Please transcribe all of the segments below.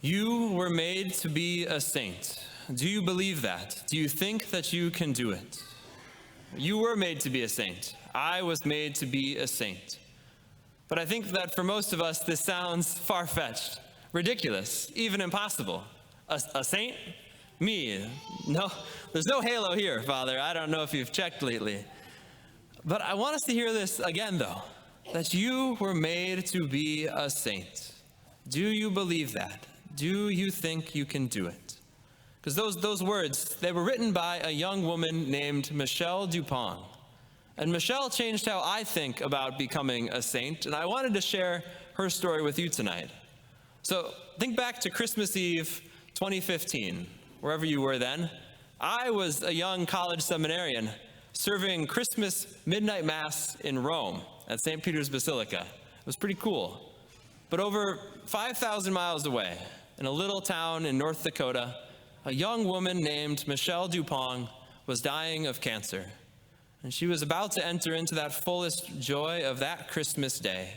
You were made to be a saint. Do you believe that? Do you think that you can do it? You were made to be a saint. I was made to be a saint. But I think that for most of us, this sounds far-fetched, ridiculous, even impossible. A saint? Me? No, there's no halo here, Father. I don't know if you've checked lately. But I want us to hear this again, though, that you were made to be a saint. Do you believe that? Do you think you can do it? Because those words, they were written by a young woman named Michelle Duppong. And Michelle changed how I think about becoming a saint, and I wanted to share her story with you tonight. So think back to Christmas Eve 2015, wherever you were then. I was a young college seminarian serving Christmas midnight mass in Rome at St. Peter's Basilica. It was pretty cool. But over 5,000 miles away, in a little town in North Dakota, a young woman named Michelle Duppong was dying of cancer. And she was about to enter into that fullest joy of that Christmas day.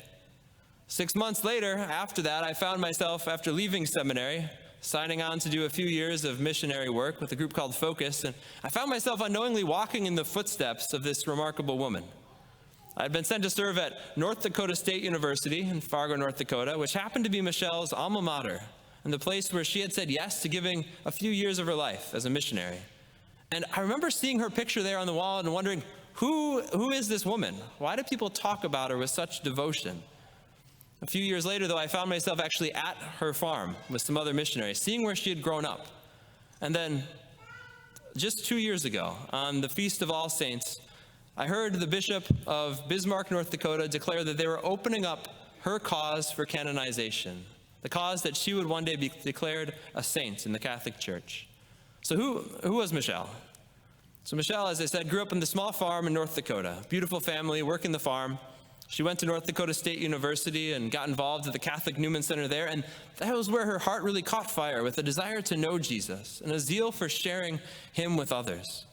6 months later, after that, I found myself, after leaving seminary, signing on to do a few years of missionary work with a group called Focus, and I found myself unknowingly walking in the footsteps of this remarkable woman. I had been sent to serve at North Dakota State University in Fargo, North Dakota, which happened to be Michelle's alma mater, and the place where she had said yes to giving a few years of her life as a missionary. And I remember seeing her picture there on the wall and wondering, who is this woman? Why do people talk about her with such devotion? A few years later, though, I found myself actually at her farm with some other missionaries, seeing where she had grown up. And then, just 2 years ago, on the Feast of All Saints, I heard the Bishop of Bismarck, North Dakota, declare that they were opening up her cause for canonization, the cause that she would one day be declared a saint in the Catholic Church. So who was Michelle? So Michelle, as I said, grew up on the small farm in North Dakota. Beautiful family, working the farm. She went to North Dakota State University and got involved at the Catholic Newman Center there, and that was where her heart really caught fire with a desire to know Jesus and a zeal for sharing him with others.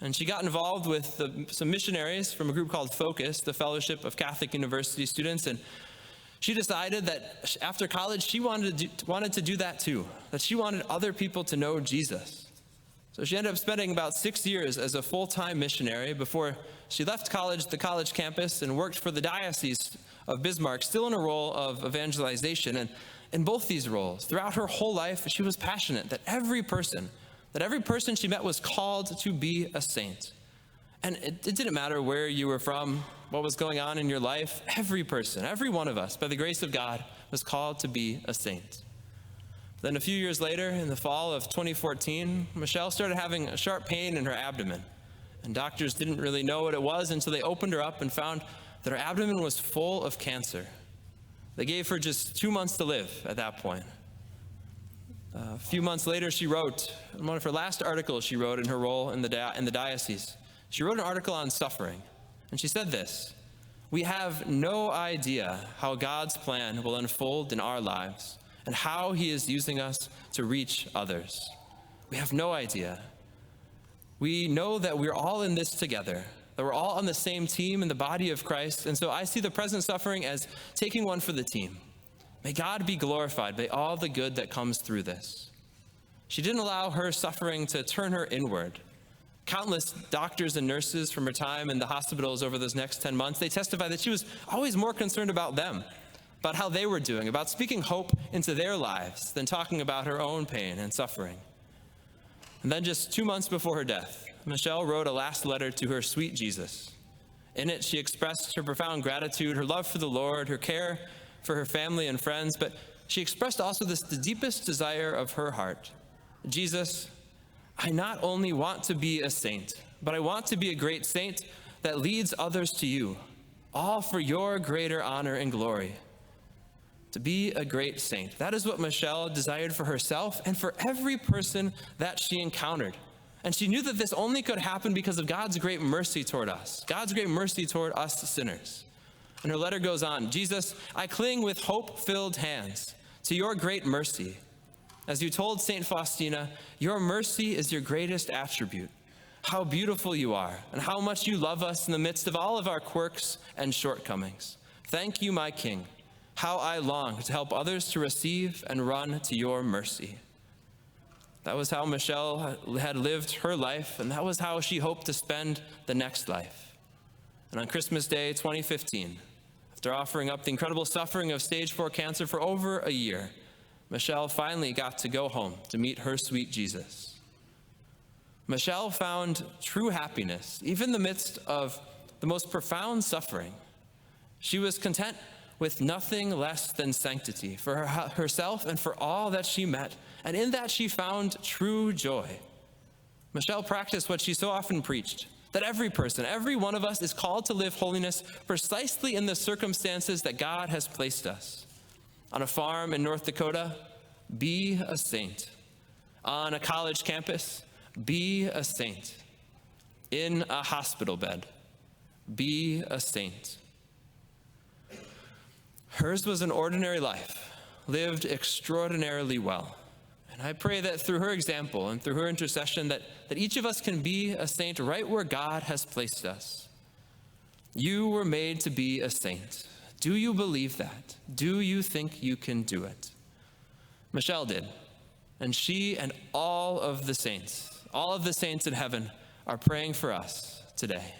And she got involved with some missionaries from a group called Focus, the Fellowship of Catholic University Students, and she decided that after college she wanted to do that too, that she wanted other people to know Jesus. So she ended up spending about 6 years as a full-time missionary before she left college, the college campus, and worked for the Diocese of Bismarck, still in a role of evangelization. And in both these roles, throughout her whole life, she was passionate that every person she met was called to be a saint. And it didn't matter where you were from, what was going on in your life. Every person, every one of us, by the grace of God, was called to be a saint. Then a few years later, in the fall of 2014, Michelle started having a sharp pain in her abdomen. And doctors didn't really know what it was until they opened her up and found that her abdomen was full of cancer. They gave her just 2 months to live at that point. A few months later, she wrote, in one of her last articles she wrote in her role in the diocese, she wrote an article on suffering. And she said this: "We have no idea how God's plan will unfold in our lives and how he is using us to reach others. We have no idea. We know that we're all in this together, that we're all on the same team in the body of Christ, and so I see the present suffering as taking one for the team. May God be glorified by all the good that comes through this." She didn't allow her suffering to turn her inward. Countless doctors and nurses from her time in the hospitals over those next 10 months, they testified that she was always more concerned about them, about how they were doing, about speaking hope into their lives than talking about her own pain and suffering. And then just 2 months before her death, Michelle wrote a last letter to her sweet Jesus. In it, she expressed her profound gratitude, her love for the Lord, her care for her family and friends, but she expressed also the deepest desire of her heart. Jesus, I not only want to be a saint, but I want to be a great saint that leads others to you, all for your greater honor and glory. To be a great saint. That is what Michelle desired for herself and for every person that she encountered. And she knew that this only could happen because of God's great mercy toward us, God's great mercy toward us sinners. And her letter goes on, Jesus, I cling with hope-filled hands to your great mercy. As you told St. Faustina, your mercy is your greatest attribute. How beautiful you are, and how much you love us in the midst of all of our quirks and shortcomings. Thank you, my King. How I long to help others to receive and run to your mercy. That was how Michelle had lived her life, and that was how she hoped to spend the next life. And on Christmas Day 2015, after offering up the incredible suffering of stage 4 cancer for over a year, Michelle finally got to go home to meet her sweet Jesus. Michelle found true happiness, even in the midst of the most profound suffering. She was content with nothing less than sanctity for herself and for all that she met, and in that she found true joy. Michelle practiced what she so often preached, that every person, every one of us is called to live holiness precisely in the circumstances that God has placed us. On a farm in North Dakota, be a saint. On a college campus, be a saint. In a hospital bed, be a saint. Hers was an ordinary life, lived extraordinarily well. And I pray that through her example and through her intercession that each of us can be a saint right where God has placed us. You were made to be a saint. Do you believe that? Do you think you can do it? Michelle did. And she and all of the saints in heaven are praying for us today.